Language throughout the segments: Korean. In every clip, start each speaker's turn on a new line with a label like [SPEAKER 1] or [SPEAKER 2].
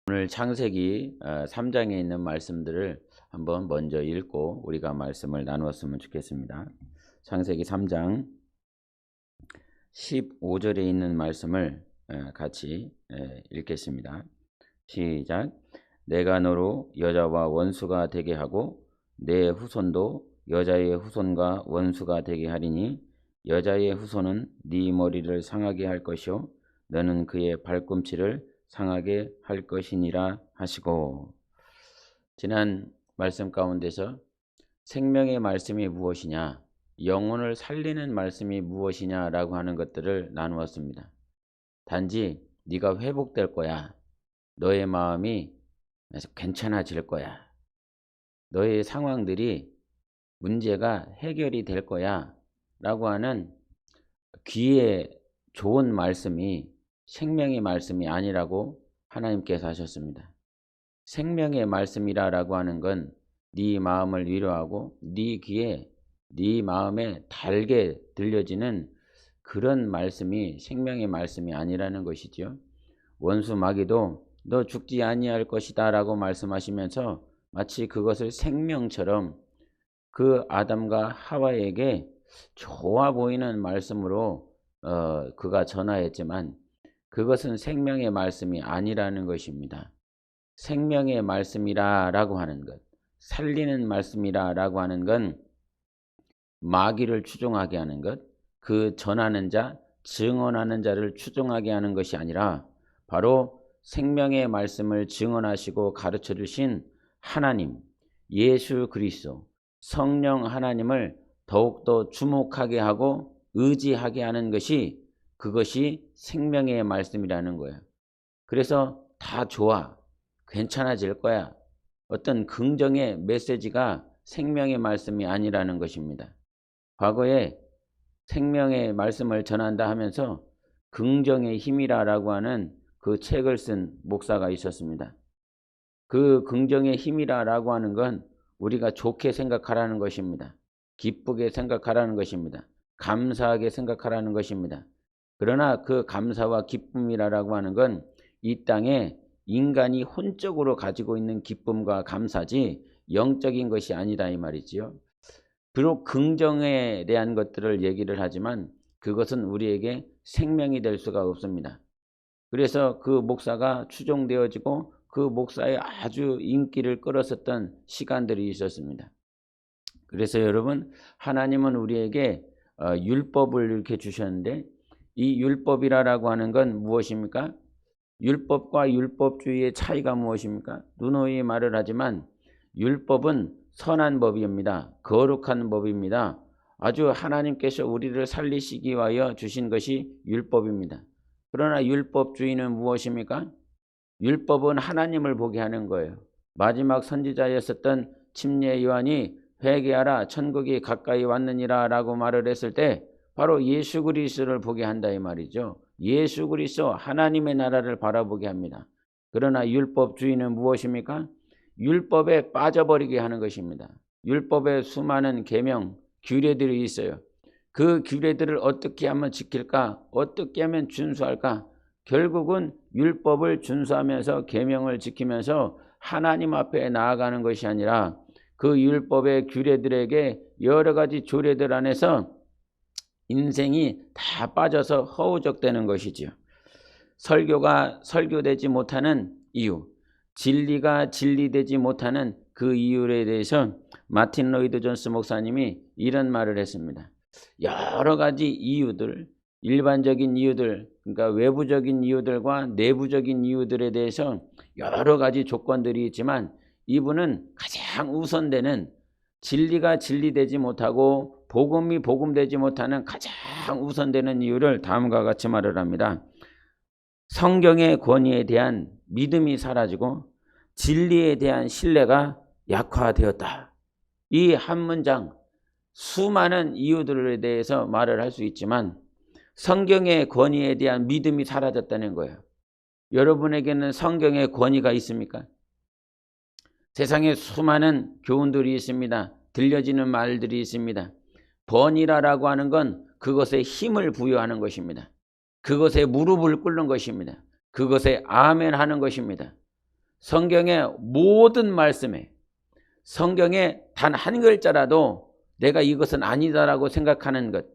[SPEAKER 1] 오늘 창세기 3장에 있는 말씀들을 한번 먼저 읽고 우리가 말씀을 나누었으면 좋겠습니다. 창세기 3장 15절에 있는 말씀을 같이 읽겠습니다. 시작. 내가 너로 여자와 원수가 되게 하고 내 후손도 여자의 후손과 원수가 되게 하리니 여자의 후손은 네 머리를 상하게 할 것이요 너는 그의 발꿈치를 상하게 할 것이니라 하시고, 지난 말씀 가운데서 생명의 말씀이 무엇이냐, 영혼을 살리는 말씀이 무엇이냐라고 하는 것들을 나누었습니다. 단지 네가 회복될 거야, 너의 마음이 괜찮아질 거야, 너의 상황들이 문제가 해결이 될 거야 라고 하는 귀에 좋은 말씀이 생명의 말씀이 아니라고 하나님께서 하셨습니다. 생명의 말씀이라고 하는 건 네 마음을 위로하고 네 귀에 네 마음에 달게 들려지는 그런 말씀이 생명의 말씀이 아니라는 것이죠. 원수 마귀도 너 죽지 아니할 것이다 라고 말씀하시면서 마치 그것을 생명처럼 그 아담과 하와에게 좋아 보이는 말씀으로 그가 전하였지만 그것은 생명의 말씀이 아니라는 것입니다. 생명의 말씀이라고 하는 것, 살리는 말씀이라고 하는 건 마귀를 추종하게 하는 것, 그 전하는 자, 증언하는 자를 추종하게 하는 것이 아니라 바로 생명의 말씀을 증언하시고 가르쳐 주신 하나님, 예수 그리스도, 성령 하나님을 더욱더 주목하게 하고 의지하게 하는 것이 그것이 생명의 말씀이라는 거예요. 그래서 다 좋아, 괜찮아질 거야, 어떤 긍정의 메시지가 생명의 말씀이 아니라는 것입니다. 과거에 생명의 말씀을 전한다 하면서 긍정의 힘이라고 하는 그 책을 쓴 목사가 있었습니다. 그 긍정의 힘이라고 하는 건 우리가 좋게 생각하라는 것입니다. 기쁘게 생각하라는 것입니다. 감사하게 생각하라는 것입니다. 그러나 그 감사와 기쁨이라고 하는 건 이 땅에 인간이 혼적으로 가지고 있는 기쁨과 감사지 영적인 것이 아니다 이 말이지요. 비록 긍정에 대한 것들을 얘기를 하지만 그것은 우리에게 생명이 될 수가 없습니다. 그래서 그 목사가 추종되어지고 그 목사의 아주 인기를 끌었었던 시간들이 있었습니다. 그래서 여러분, 하나님은 우리에게 율법을 이렇게 주셨는데 이 율법이라고 하는 건 무엇입니까? 율법과 율법주의의 차이가 무엇입니까? 누누이 말을 하지만 율법은 선한 법입니다. 거룩한 법입니다. 아주 하나님께서 우리를 살리시기 위하여 주신 것이 율법입니다. 그러나 율법주의는 무엇입니까? 율법은 하나님을 보게 하는 거예요. 마지막 선지자였었던 침례 요한이 회개하라 천국이 가까이 왔느니라 라고 말을 했을 때 바로 예수 그리스도를 보게 한다 이 말이죠. 예수 그리스도 하나님의 나라를 바라보게 합니다. 그러나 율법주의는 무엇입니까? 율법에 빠져버리게 하는 것입니다. 율법에 수많은 계명, 규례들이 있어요. 그 규례들을 어떻게 하면 지킬까? 어떻게 하면 준수할까? 결국은 율법을 준수하면서 계명을 지키면서 하나님 앞에 나아가는 것이 아니라 그 율법의 규례들에게 여러 가지 조례들 안에서 인생이 다 빠져서 허우적대는 것이지요. 설교가 설교되지 못하는 이유, 진리가 진리되지 못하는 그 이유에 대해서 마틴 로이드 존스 목사님이 이런 말을 했습니다. 여러 가지 이유들, 일반적인 이유들, 그러니까 외부적인 이유들과 내부적인 이유들에 대해서 여러 가지 조건들이 있지만 이분은 가장 우선되는 진리가 진리되지 못하고 복음이 복음되지 못하는 가장 우선되는 이유를 다음과 같이 말을 합니다. 성경의 권위에 대한 믿음이 사라지고 진리에 대한 신뢰가 약화되었다. 이 한 문장, 수많은 이유들에 대해서 말을 할 수 있지만 성경의 권위에 대한 믿음이 사라졌다는 거예요. 여러분에게는 성경의 권위가 있습니까? 세상에 수많은 교훈들이 있습니다. 들려지는 말들이 있습니다. 번이라고 하는 건 그것에 힘을 부여하는 것입니다. 그것에 무릎을 꿇는 것입니다. 그것에 아멘 하는 것입니다. 성경의 모든 말씀에, 성경의 단 한 글자라도 내가 이것은 아니다라고 생각하는 것,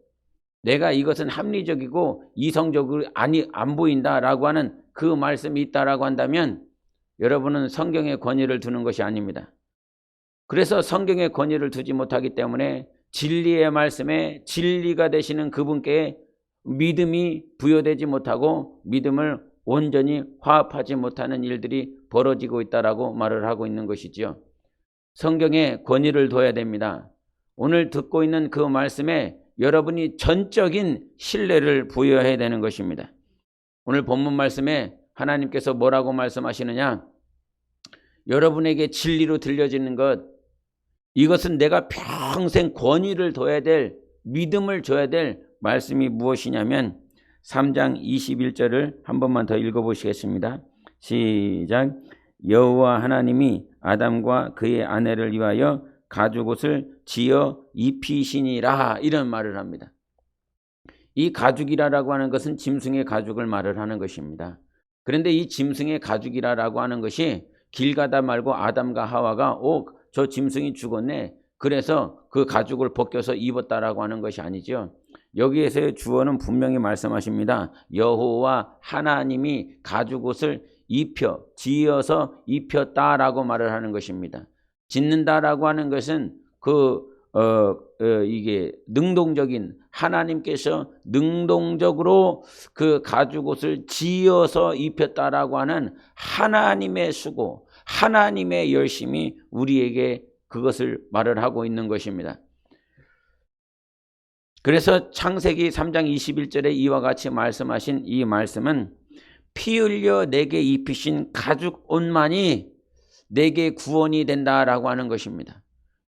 [SPEAKER 1] 내가 이것은 합리적이고 이성적으로 안 보인다라고 하는 그 말씀이 있다라고 한다면 여러분은 성경의 권위를 두는 것이 아닙니다. 그래서 성경의 권위를 두지 못하기 때문에 진리의 말씀에 진리가 되시는 그분께 믿음이 부여되지 못하고 믿음을 온전히 화합하지 못하는 일들이 벌어지고 있다라고 말을 하고 있는 것이지요. 성경에 권위를 둬야 됩니다. 오늘 듣고 있는 그 말씀에 여러분이 전적인 신뢰를 부여해야 되는 것입니다. 오늘 본문 말씀에 하나님께서 뭐라고 말씀하시느냐? 여러분에게 진리로 들려지는 것, 이것은 내가 평생 권위를 둬야 될, 믿음을 줘야 될 말씀이 무엇이냐면 3장 21절을 한 번만 더 읽어보시겠습니다. 시작. 여호와 하나님이 아담과 그의 아내를 위하여 가죽옷을 지어 입히시니라, 이런 말을 합니다. 이 가죽이라고 하는 것은 짐승의 가죽을 말을 하는 것입니다. 그런데 이 짐승의 가죽이라고 하는 것이 길 가다 말고 아담과 하와가 저 짐승이 죽었네, 그래서 그 가죽을 벗겨서 입었다라고 하는 것이 아니죠. 여기에서의 주어는 분명히 말씀하십니다. 여호와 하나님이 가죽옷을 지어서 입혔다라고 말을 하는 것입니다. 짓는다라고 하는 것은 이게 능동적인, 하나님께서 능동적으로 그 가죽옷을 지어서 입혔다라고 하는 하나님의 수고, 하나님의 열심이 우리에게 그것을 말을 하고 있는 것입니다. 그래서 창세기 3장 21절에 이와 같이 말씀하신 이 말씀은 피 흘려 내게 입히신 가죽 옷만이 내게 구원이 된다라고 하는 것입니다.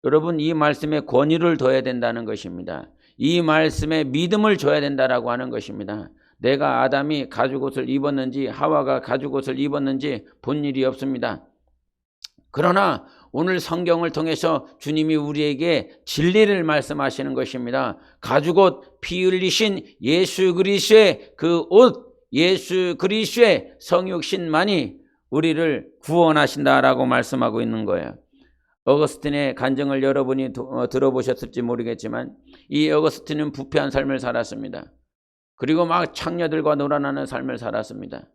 [SPEAKER 1] 여러분, 이 말씀에 권위를 둬야 된다는 것입니다. 이 말씀에 믿음을 줘야 된다라고 하는 것입니다. 내가 아담이 가죽옷을 입었는지 하와가 가죽옷을 입었는지 본 일이 없습니다. 그러나 오늘 성경을 통해서 주님이 우리에게 진리를 말씀하시는 것입니다. 가죽옷, 피 흘리신 예수 그리스도의 그 옷, 예수 그리스도의 성육신만이 우리를 구원하신다라고 말씀하고 있는 거예요. 어거스틴의 간증을 여러분이 들어보셨을지 모르겠지만 이 어거스틴은 부패한 삶을 살았습니다. 그리고 막 창녀들과 놀아나는 삶을 살았습니다.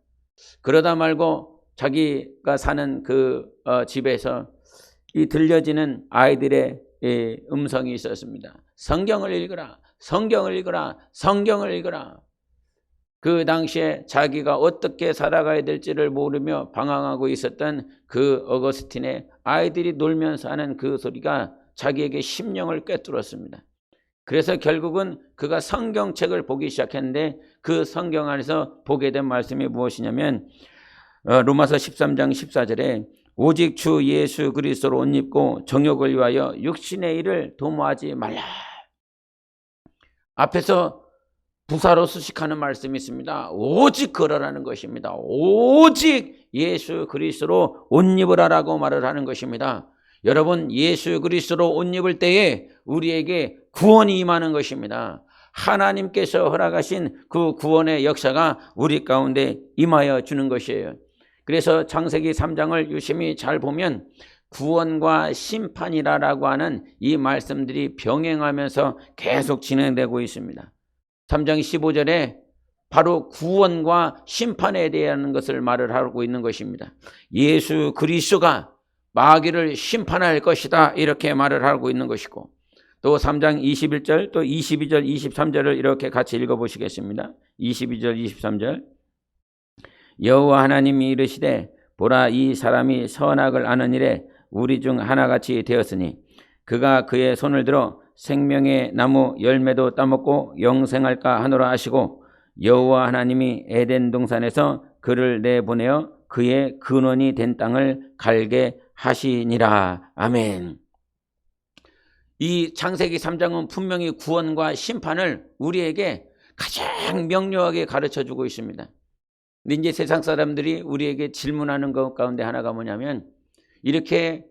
[SPEAKER 1] 그러다 말고 자기가 사는 그 집에서 이 들려지는 아이들의 음성이 있었습니다. 성경을 읽으라, 성경을 읽으라, 성경을 읽으라. 그 당시에 자기가 어떻게 살아가야 될지를 모르며 방황하고 있었던 그 어거스틴의 아이들이 놀면서 하는 그 소리가 자기에게 심령을 꿰뚫었습니다. 그래서 결국은 그가 성경책을 보기 시작했는데 그 성경 안에서 보게 된 말씀이 무엇이냐면 로마서 13장 14절에 오직 주 예수 그리스도로 옷 입고 정욕을 위하여 육신의 일을 도모하지 말라. 앞에서 부사로 수식하는 말씀이 있습니다. 오직 그러라는 것입니다. 오직 예수 그리스도로 옷 입으라라고 말을 하는 것입니다. 여러분, 예수 그리스도로 옷 입을 때에 우리에게 구원이 임하는 것입니다. 하나님께서 허락하신 그 구원의 역사가 우리 가운데 임하여 주는 것이에요. 그래서 창세기 3장을 유심히 잘 보면 구원과 심판이라고 하는 이 말씀들이 병행하면서 계속 진행되고 있습니다. 3장 15절에 바로 구원과 심판에 대한 것을 말을 하고 있는 것입니다. 예수 그리스도가 마귀를 심판할 것이다, 이렇게 말을 하고 있는 것이고, 또 3장 21절 또 22절 23절을 이렇게 같이 읽어보시겠습니다. 22절 23절 여호와 하나님이 이르시되 보라, 이 사람이 선악을 아는 일에 우리 중 하나같이 되었으니 그가 그의 손을 들어 생명의 나무 열매도 따먹고 영생할까 하노라 하시고, 여호와 하나님이 에덴 동산에서 그를 내보내어 그의 근원이 된 땅을 갈게 하시니라. 아멘. 이 창세기 3장은 분명히 구원과 심판을 우리에게 가장 명료하게 가르쳐주고 있습니다. 근데 이제 세상 사람들이 우리에게 질문하는 것 가운데 하나가 뭐냐면, 이렇게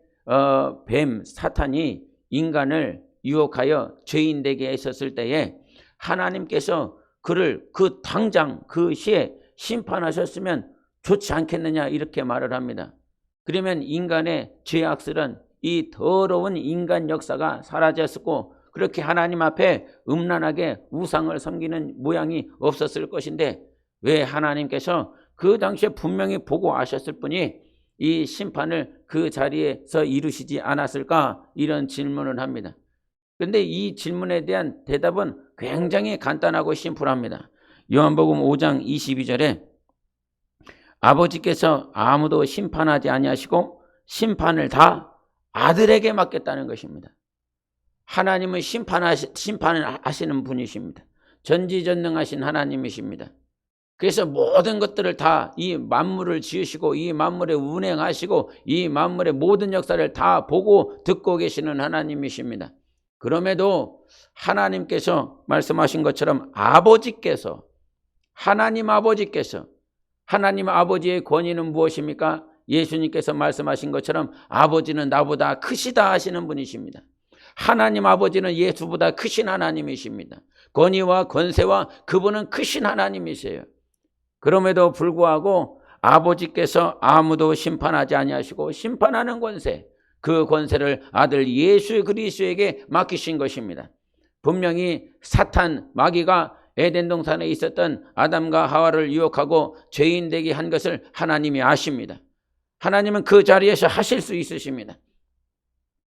[SPEAKER 1] 뱀, 사탄이 인간을 유혹하여 죄인 되게 했었을 때에 하나님께서 그를 그 당장 그 시에 심판하셨으면 좋지 않겠느냐, 이렇게 말을 합니다. 그러면 인간의 죄악스런 이 더러운 인간 역사가 사라졌고 그렇게 하나님 앞에 음란하게 우상을 섬기는 모양이 없었을 것인데 왜 하나님께서 그 당시에 분명히 보고 아셨을 뿐이 이 심판을 그 자리에서 이루시지 않았을까? 이런 질문을 합니다. 그런데 이 질문에 대한 대답은 굉장히 간단하고 심플합니다. 요한복음 5장 22절에 아버지께서 아무도 심판하지 아니하시고 심판을 다 아들에게 맡겼다는 것입니다. 하나님은 심판을 하시는 분이십니다. 전지전능하신 하나님이십니다. 그래서 모든 것들을 다 이 만물을 지으시고 이 만물에 운행하시고 이 만물의 모든 역사를 다 보고 듣고 계시는 하나님이십니다. 그럼에도 하나님께서 말씀하신 것처럼 하나님 아버지의 권위는 무엇입니까? 예수님께서 말씀하신 것처럼 아버지는 나보다 크시다 하시는 분이십니다. 하나님 아버지는 예수보다 크신 하나님이십니다. 권위와 권세와 그분은 크신 하나님이세요. 그럼에도 불구하고 아버지께서 아무도 심판하지 아니하시고 심판하는 권세, 그 권세를 아들 예수 그리스도에게 맡기신 것입니다. 분명히 사탄, 마귀가 에덴 동산에 있었던 아담과 하와를 유혹하고 죄인 되게 한 것을 하나님이 아십니다. 하나님은 그 자리에서 하실 수 있으십니다.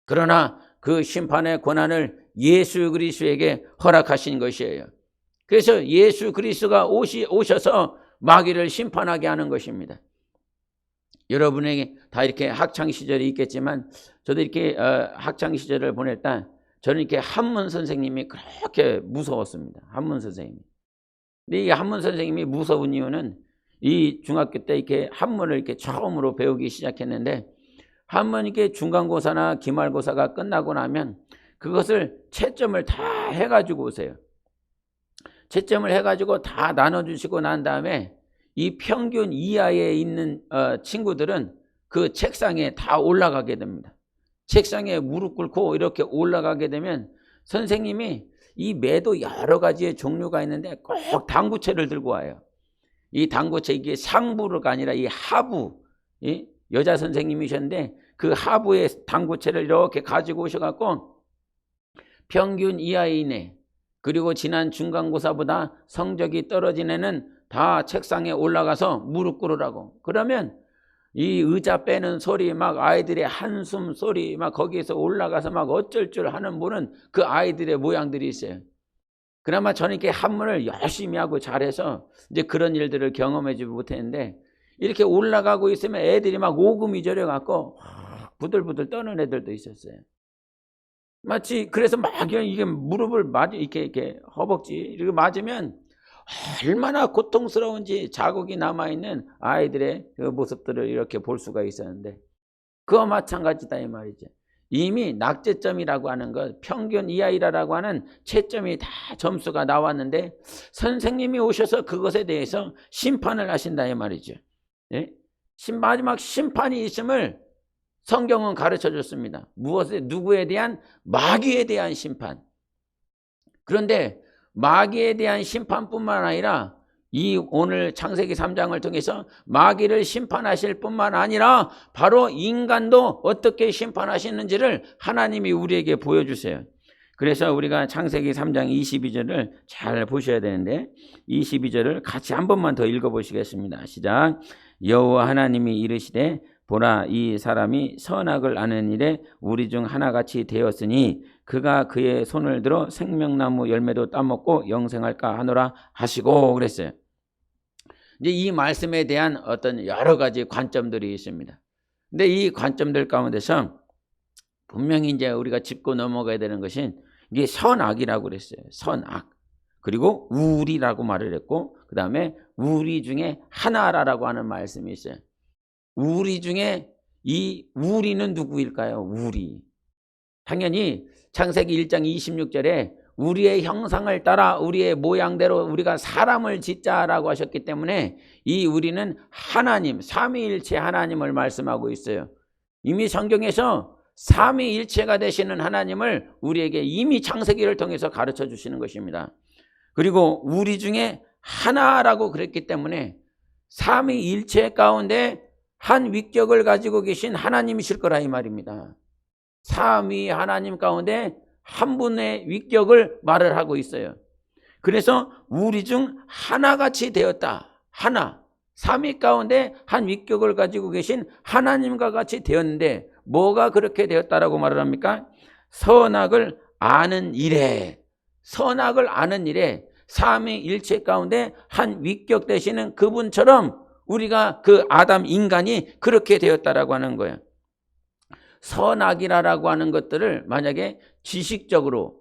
[SPEAKER 1] 그러나 그 심판의 권한을 예수 그리스도에게 허락하신 것이에요. 그래서 예수 그리스도가 오셔서 마귀를 심판하게 하는 것입니다. 여러분에게 다 이렇게 학창시절이 있겠지만 저도 이렇게 학창시절을 보낼 때 저는 이렇게 한문 선생님이 그렇게 무서웠습니다. 한문 선생님이. 근데 이 한문 선생님이 무서운 이유는 이 중학교 때 이렇게 한문을 이렇게 처음으로 배우기 시작했는데 한문 이렇게 중간고사나 기말고사가 끝나고 나면 그것을 채점을 다 해가지고 오세요. 채점을 해가지고 다 나눠주시고 난 다음에 이 평균 이하에 있는 친구들은 그 책상에 다 올라가게 됩니다. 책상에 무릎 꿇고 이렇게 올라가게 되면 선생님이 이 매도 여러 가지의 종류가 있는데 꼭 당구채를 들고 와요. 이 당구채 이게 상부가 아니라 이 하부, 여자 선생님이셨는데 그 하부의 당구채를 이렇게 가지고 오셔갖고 평균 이하에 있네. 그리고 지난 중간고사보다 성적이 떨어진 애는 다 책상에 올라가서 무릎 꿇으라고. 그러면 이 의자 빼는 소리, 막 아이들의 한숨 소리, 막 거기에서 올라가서 막 어쩔 줄 하는 분은 그 아이들의 모양들이 있어요. 그나마 저는 이렇게 한문을 열심히 하고 잘해서 이제 그런 일들을 경험해주지 못했는데 이렇게 올라가고 있으면 애들이 막 오금이 저려갖고 부들부들 떠는 애들도 있었어요. 마치 그래서 막 이게 무릎을 이렇게 허벅지 이렇게 맞으면 얼마나 고통스러운지 자국이 남아있는 아이들의 그 모습들을 이렇게 볼 수가 있었는데 그와 마찬가지다 이 말이죠. 이미 낙제점이라고 하는 것, 평균 이하이라고 하는 채점이 다 점수가 나왔는데 선생님이 오셔서 그것에 대해서 심판을 하신다 이 말이죠. 예? 마지막 심판이 있음을 성경은 가르쳐 줬습니다. 누구에 대한? 마귀에 대한 심판. 그런데 마귀에 대한 심판뿐만 아니라 이 오늘 창세기 3장을 통해서 마귀를 심판하실 뿐만 아니라 바로 인간도 어떻게 심판하시는지를 하나님이 우리에게 보여주세요. 그래서 우리가 창세기 3장 22절을 잘 보셔야 되는데 22절을 같이 한 번만 더 읽어보시겠습니다. 시작. 여호와 하나님이 이르시되 보라 이 사람이 선악을 아는 일에 우리 중 하나같이 되었으니 그가 그의 손을 들어 생명나무 열매도 따먹고 영생할까 하노라 하시고 그랬어요. 이제 이 말씀에 대한 어떤 여러 가지 관점들이 있습니다. 근데 이 관점들 가운데서 분명히 이제 우리가 짚고 넘어가야 되는 것은 이게 선악이라고 그랬어요. 선악. 그리고 우리라고 말을 했고 그 다음에 우리 중에 하나라고 하는 말씀이 있어요. 우리 중에 이 우리는 누구일까요? 우리. 당연히 창세기 1장 26절에 우리의 형상을 따라 우리의 모양대로 우리가 사람을 짓자라고 하셨기 때문에 이 우리는 하나님, 삼위일체 하나님을 말씀하고 있어요. 이미 성경에서 삼위일체가 되시는 하나님을 우리에게 이미 창세기를 통해서 가르쳐 주시는 것입니다. 그리고 우리 중에 하나라고 그랬기 때문에 삼위일체 가운데 한 위격을 가지고 계신 하나님이실 거라 이 말입니다. 삼위 하나님 가운데 한 분의 위격을 말을 하고 있어요. 그래서 우리 중 하나같이 되었다. 하나. 삼위 가운데 한 위격을 가지고 계신 하나님과 같이 되었는데 뭐가 그렇게 되었다라고 말을 합니까? 선악을 아는 일에, 선악을 아는 일에 삼위일체 가운데 한 위격 되시는 그분처럼 우리가 그 아담 인간이 그렇게 되었다라고 하는 거예요. 선악이라고 하는 것들을 만약에 지식적으로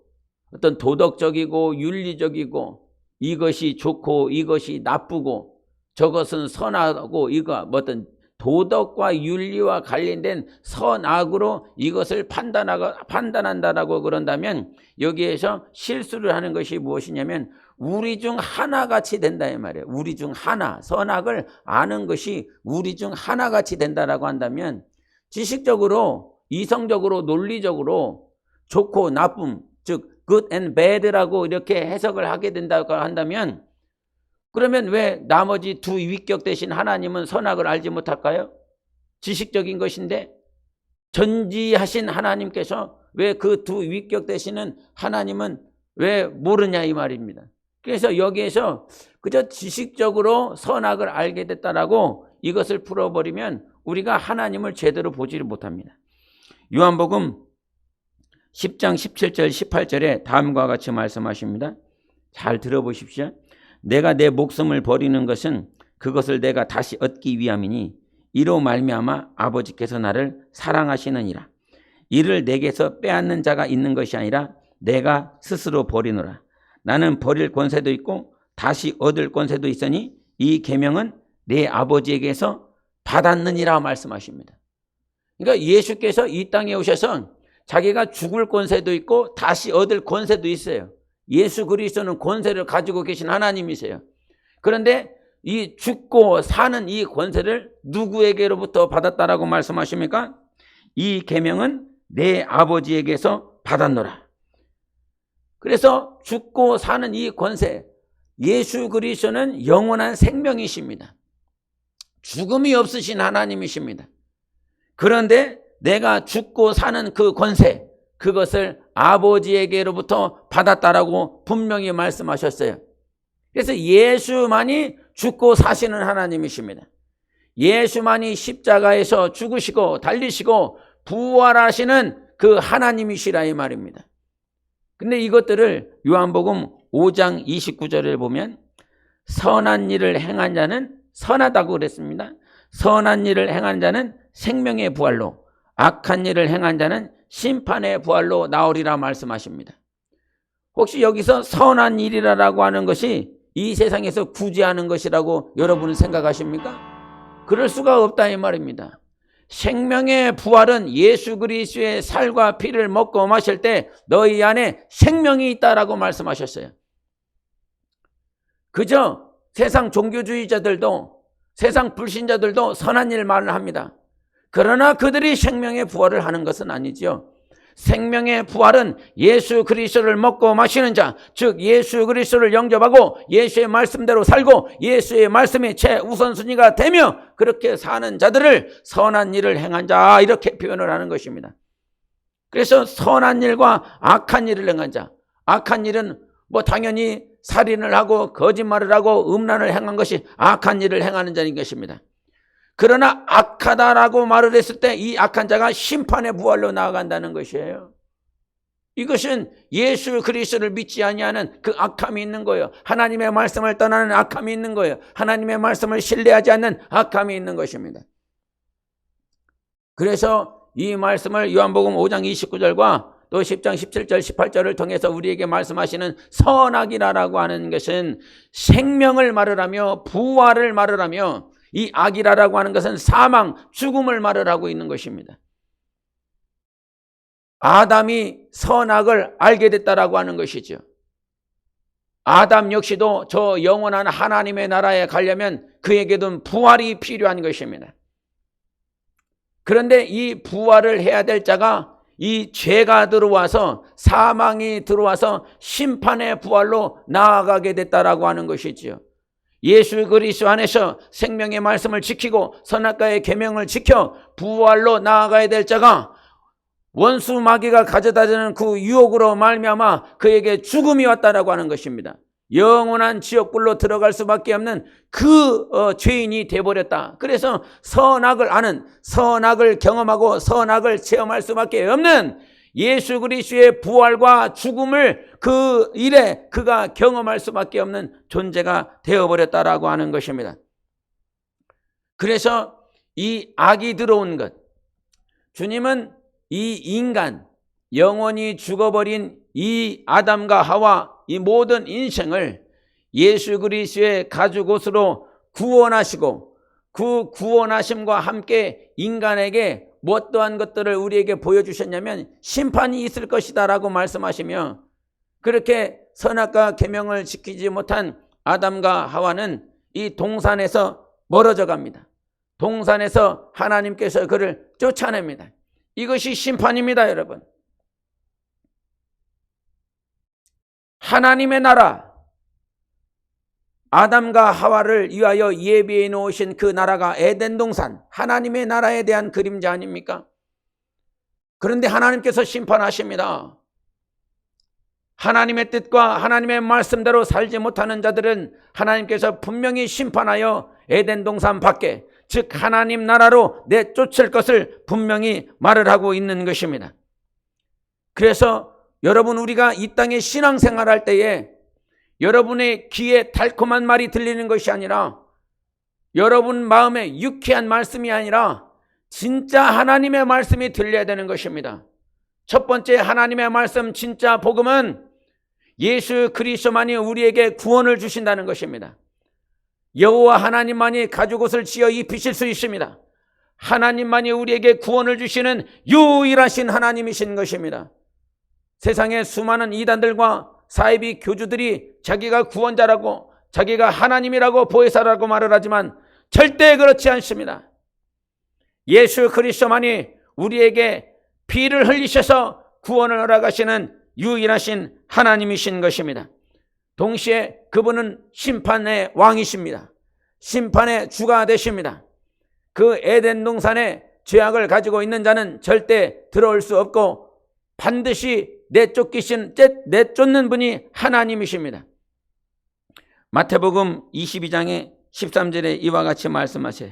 [SPEAKER 1] 어떤 도덕적이고 윤리적이고 이것이 좋고 이것이 나쁘고 저것은 선하고 이거 어떤 도덕과 윤리와 관련된 선악으로 이것을 판단한다라고 그런다면 여기에서 실수를 하는 것이 무엇이냐면 우리 중 하나같이 된다 이 말이에요. 우리 중 하나, 선악을 아는 것이 우리 중 하나같이 된다라고 한다면 지식적으로, 이성적으로, 논리적으로 좋고 나쁨, 즉 good and bad라고 이렇게 해석을 하게 된다고 한다면 그러면 왜 나머지 두 위격 대신 하나님은 선악을 알지 못할까요? 지식적인 것인데 전지하신 하나님께서 왜 그 두 위격 되시는 하나님은 왜 모르냐 이 말입니다. 그래서 여기에서 그저 지식적으로 선악을 알게 됐다라고 이것을 풀어버리면 우리가 하나님을 제대로 보지를 못합니다. 요한복음 10장 17절 18절에 다음과 같이 말씀하십니다. 잘 들어보십시오. 내가 내 목숨을 버리는 것은 그것을 내가 다시 얻기 위함이니 이로 말미암아 아버지께서 나를 사랑하시느니라. 이를 내게서 빼앗는 자가 있는 것이 아니라 내가 스스로 버리노라. 나는 버릴 권세도 있고 다시 얻을 권세도 있으니 이 계명은 내 아버지에게서 받았느니라 말씀하십니다. 그러니까 예수께서 이 땅에 오셔서 자기가 죽을 권세도 있고 다시 얻을 권세도 있어요. 예수 그리스도는 권세를 가지고 계신 하나님이세요. 그런데 이 죽고 사는 이 권세를 누구에게로부터 받았다라고 말씀하십니까? 이 계명은 내 아버지에게서 받았노라. 그래서 죽고 사는 이 권세, 예수 그리스도는 영원한 생명이십니다. 죽음이 없으신 하나님이십니다. 그런데 내가 죽고 사는 그 권세, 그것을 아버지에게로부터 받았다라고 분명히 말씀하셨어요. 그래서 예수만이 죽고 사시는 하나님이십니다. 예수만이 십자가에서 죽으시고 달리시고 부활하시는 그 하나님이시라 이 말입니다. 근데 이것들을 요한복음 5장 29절을 보면 선한 일을 행한 자는 선하다고 그랬습니다. 선한 일을 행한 자는 생명의 부활로, 악한 일을 행한 자는 심판의 부활로 나오리라 말씀하십니다. 혹시 여기서 선한 일이라고 하는 것이 이 세상에서 구제하는 것이라고 여러분은 생각하십니까? 그럴 수가 없다 이 말입니다. 생명의 부활은 예수 그리스도의 살과 피를 먹고 마실 때 너희 안에 생명이 있다라고 말씀하셨어요. 그저 세상 종교주의자들도 세상 불신자들도 선한 일 말을 합니다. 그러나 그들이 생명의 부활을 하는 것은 아니죠. 생명의 부활은 예수 그리스도를 먹고 마시는 자, 즉 예수 그리스도를 영접하고 예수의 말씀대로 살고 예수의 말씀이 최우선순위가 되며 그렇게 사는 자들을 선한 일을 행한 자 이렇게 표현을 하는 것입니다. 그래서 선한 일과 악한 일을 행한 자, 악한 일은 당연히 살인을 하고 거짓말을 하고 음란을 행한 것이 악한 일을 행하는 자인 것입니다. 그러나 악하다라고 말을 했을 때 이 악한 자가 심판의 부활로 나아간다는 것이에요. 이것은 예수 그리스도를 믿지 아니하는 그 악함이 있는 거예요. 하나님의 말씀을 떠나는 악함이 있는 거예요. 하나님의 말씀을 신뢰하지 않는 악함이 있는 것입니다. 그래서 이 말씀을 요한복음 5장 29절과 또 10장 17절 18절을 통해서 우리에게 말씀하시는 선악이라고 하는 것은 생명을 말을 하며 부활을 말을 하며 이 악이라고 하는 것은 사망, 죽음을 말을 하고 있는 것입니다. 아담이 선악을 알게 됐다라고 하는 것이죠. 아담 역시도 저 영원한 하나님의 나라에 가려면 그에게도 부활이 필요한 것입니다. 그런데 이 부활을 해야 될 자가 이 죄가 들어와서 사망이 들어와서 심판의 부활로 나아가게 됐다라고 하는 것이지요. 예수 그리스도 안에서 생명의 말씀을 지키고 선악과의 계명을 지켜 부활로 나아가야 될 자가 원수 마귀가 가져다주는 그 유혹으로 말미암아 그에게 죽음이 왔다라고 하는 것입니다. 영원한 지옥불로 들어갈 수밖에 없는 그 죄인이 되어버렸다. 그래서 선악을 아는, 선악을 경험하고 선악을 체험할 수밖에 없는 예수 그리스도의 부활과 죽음을 그 일에 그가 경험할 수밖에 없는 존재가 되어버렸다라고 하는 것입니다. 그래서 이 악이 들어온 것, 주님은 이 인간, 영원히 죽어버린 이 아담과 하와 이 모든 인생을 예수 그리스도의 가죽옷으로 구원하시고 그 구원하심과 함께 인간에게 어떠한 것들을 우리에게 보여주셨냐면 심판이 있을 것이다 라고 말씀하시며, 그렇게 선악과 계명을 지키지 못한 아담과 하와는 이 동산에서 멀어져 갑니다. 동산에서 하나님께서 그를 쫓아냅니다. 이것이 심판입니다, 여러분. 하나님의 나라, 아담과 하와를 위하여 예비해 놓으신 그 나라가 에덴 동산, 하나님의 나라에 대한 그림자 아닙니까? 그런데 하나님께서 심판하십니다. 하나님의 뜻과 하나님의 말씀대로 살지 못하는 자들은 하나님께서 분명히 심판하여 에덴 동산 밖에, 즉 하나님 나라로 내쫓을 것을 분명히 말을 하고 있는 것입니다. 그래서 여러분, 우리가 이 땅에 신앙생활할 때에 여러분의 귀에 달콤한 말이 들리는 것이 아니라, 여러분 마음에 유쾌한 말씀이 아니라 진짜 하나님의 말씀이 들려야 되는 것입니다. 첫 번째, 하나님의 말씀, 진짜 복음은 예수 그리스도만이 우리에게 구원을 주신다는 것입니다. 여호와 하나님만이 가죽옷을 지어 입히실 수 있습니다. 하나님만이 우리에게 구원을 주시는 유일하신 하나님이신 것입니다. 세상에 수많은 이단들과 사이비 교주들이 자기가 구원자라고, 자기가 하나님이라고 보혜사라고 말을 하지만 절대 그렇지 않습니다. 예수 그리스도만이 우리에게 피를 흘리셔서 구원을 허락하시는 유일하신 하나님이신 것입니다. 동시에 그분은 심판의 왕이십니다. 심판의 주가 되십니다. 그 에덴 동산에 죄악을 가지고 있는 자는 절대 들어올 수 없고 반드시 내쫓는 분이 하나님이십니다. 마태복음 22장의 13절에 이와 같이 말씀하세요.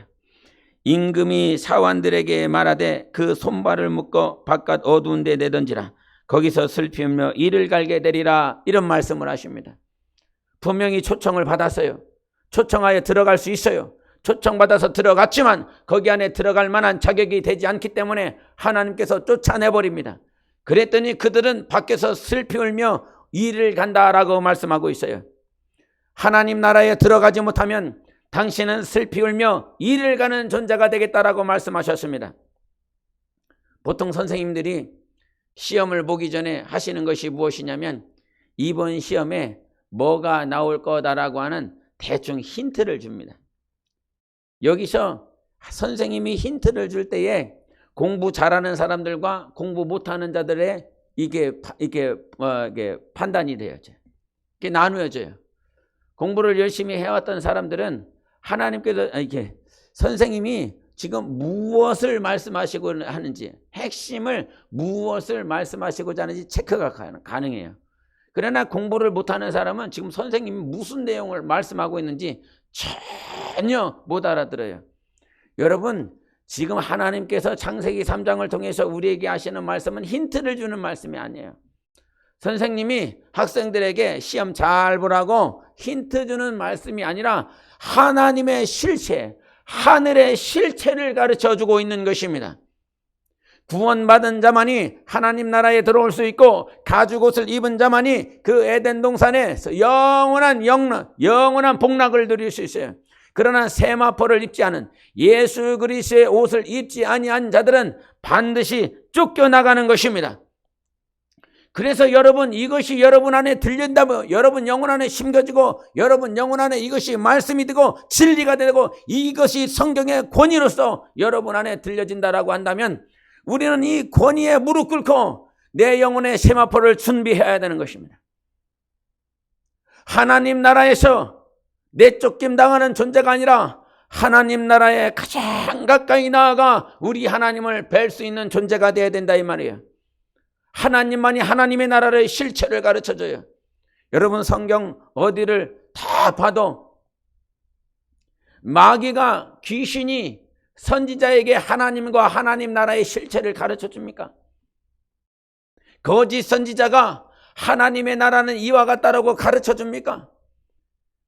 [SPEAKER 1] 임금이 사환들에게 말하되 그 손발을 묶어 바깥 어두운 데 내던지라. 거기서 슬피 울며 이를 갈게 되리라. 이런 말씀을 하십니다. 분명히 초청을 받았어요. 초청하여 들어갈 수 있어요. 초청받아서 들어갔지만 거기 안에 들어갈 만한 자격이 되지 않기 때문에 하나님께서 쫓아내버립니다. 그랬더니 그들은 밖에서 슬피 울며 이를 간다라고 말씀하고 있어요. 하나님 나라에 들어가지 못하면 당신은 슬피 울며 이를 가는 존재가 되겠다라고 말씀하셨습니다. 보통 선생님들이 시험을 보기 전에 하시는 것이 무엇이냐면 이번 시험에 뭐가 나올 거다라고 하는 대충 힌트를 줍니다. 여기서 선생님이 힌트를 줄 때에 공부 잘하는 사람들과 공부 못하는 자들의 이게 판단이 되어져요. 이게 나누어져요. 공부를 열심히 해왔던 사람들은 하나님께서 선생님이 지금 무엇을 말씀하시고 하는지, 핵심을 무엇을 말씀하시고자 하는지 체크가 가능해요. 그러나 공부를 못하는 사람은 지금 선생님이 무슨 내용을 말씀하고 있는지 전혀 못 알아들어요. 여러분, 지금 하나님께서 창세기 3장을 통해서 우리에게 하시는 말씀은 힌트를 주는 말씀이 아니에요. 선생님이 학생들에게 시험 잘 보라고 힌트 주는 말씀이 아니라 하나님의 실체, 하늘의 실체를 가르쳐주고 있는 것입니다. 구원받은 자만이 하나님 나라에 들어올 수 있고 가죽옷을 입은 자만이 그 에덴 동산에서 영원한 복락을 누릴 수 있어요. 그러나 세마포를 입지 않은, 예수 그리스도의 옷을 입지 아니한 자들은 반드시 쫓겨나가는 것입니다. 그래서 여러분, 이것이 여러분 안에 들린다면, 여러분 영혼 안에 심겨지고 여러분 영혼 안에 이것이 말씀이 되고 진리가 되고 이것이 성경의 권위로서 여러분 안에 들려진다라고 한다면 우리는 이 권위에 무릎 꿇고 내 영혼의 세마포를 준비해야 되는 것입니다. 하나님 나라에서
[SPEAKER 2] 내쫓김 당하는 존재가 아니라 하나님 나라에 가장 가까이 나아가 우리 하나님을 뵐 수 있는 존재가 되어야 된다 이 말이에요. 하나님만이 하나님의 나라의 실체를 가르쳐줘요. 여러분 성경 어디를 다 봐도 마귀가, 귀신이 선지자에게 하나님과 하나님 나라의 실체를 가르쳐 줍니까? 거짓 선지자가 하나님의 나라는 이와 같다라고 가르쳐 줍니까?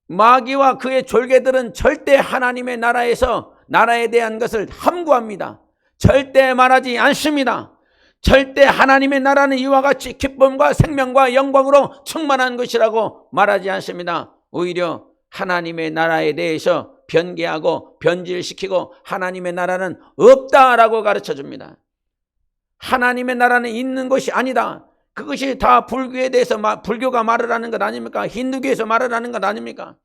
[SPEAKER 2] 마귀와 그의 졸개들은 절대 하나님의 나라에서 나라에 대한 것을 함구합니다. 절대 말하지 않습니다. 절대 하나님의 나라는 이와 같이 기쁨과 생명과 영광으로 충만한 것이라고 말하지 않습니다. 오히려 하나님의 나라에 대해서 변개하고 변질시키고 하나님의 나라는 없다라고 가르쳐 줍니다. 하나님의 나라는 있는 것이 아니다. 그것이 다 불교에 대해서 불교가 말을 하는 것 아닙니까? 힌두교에서 말을 하는 것 아닙니까?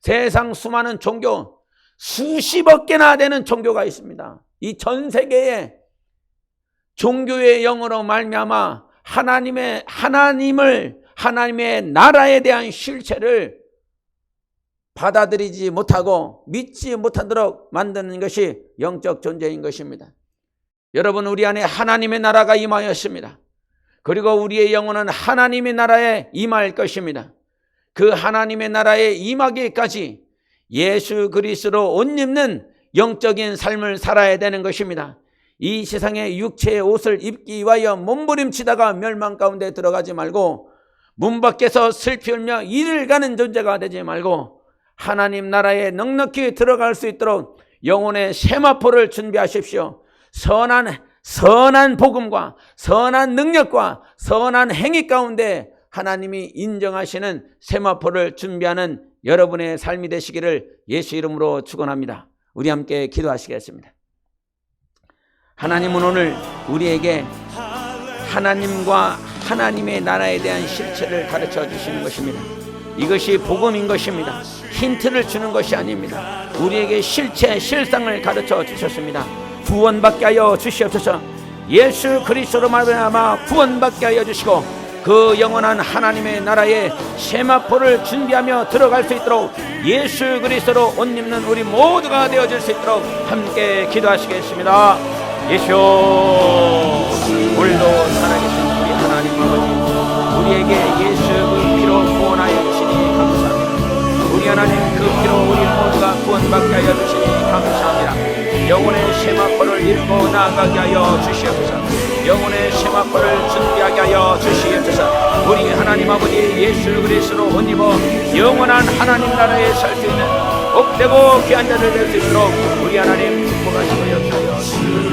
[SPEAKER 2] 세상 수많은 종교, 수십억 개나 되는 종교가 있습니다. 이 전 세계에 종교의 영으로 말미암아 하나님의 나라에 대한 실체를 받아들이지 못하고 믿지 못하도록 만드는 것이 영적 존재인 것입니다. 여러분, 우리 안에 하나님의 나라가 임하였습니다. 그리고 우리의 영혼은 하나님의 나라에 임할 것입니다. 그 하나님의 나라에 임하기까지 예수 그리스도로 옷 입는 영적인 삶을 살아야 되는 것입니다. 이 세상에 육체의 옷을 입기 위하여 몸부림치다가 멸망 가운데 들어가지 말고, 문 밖에서 슬피 울며 이를 가는 존재가 되지 말고 하나님 나라에 넉넉히 들어갈 수 있도록 영혼의 세마포를 준비하십시오. 선한 복음과 선한 능력과 선한 행위 가운데 하나님이 인정하시는 세마포를 준비하는 여러분의 삶이 되시기를 예수 이름으로 축원합니다. 우리 함께 기도하시겠습니다. 하나님은 오늘 우리에게 하나님과 하나님의 나라에 대한 실체를 가르쳐 주시는 것입니다. 이것이 복음인 것입니다. 힌트를 주는 것이 아닙니다. 우리에게 실체, 실상을 가르쳐 주셨습니다. 구원받게 하여 주시옵소서. 예수 그리스도로 말미암아 구원받게 하여 주시고 그 영원한 하나님의 나라에 세마포를 준비하며 들어갈 수 있도록 예수 그리스도로 옷 입는 우리 모두가 되어질 수 있도록 함께 기도하시겠습니다. 예수, 오늘도 살아계신 우리 하나님 아버지, 우리에게 예수 그 피로 구원하여 주시니 감사합니다. 우리 하나님 그 피로 우리 모두가 구원받게 하여 주시니 감사합니다. 영혼의 세마포를 입고 나아가게 하여 주시옵소서. 영혼의 세마포를 준비하게 하여 주시옵소서. 우리 하나님 아버지 예수 그리스도로 옷 입어 영원한 하나님 나라에 살 수 있는 복되고 귀한 자를 될 수 있도록 우리 하나님 축복하시고 역사하여 주시옵소서.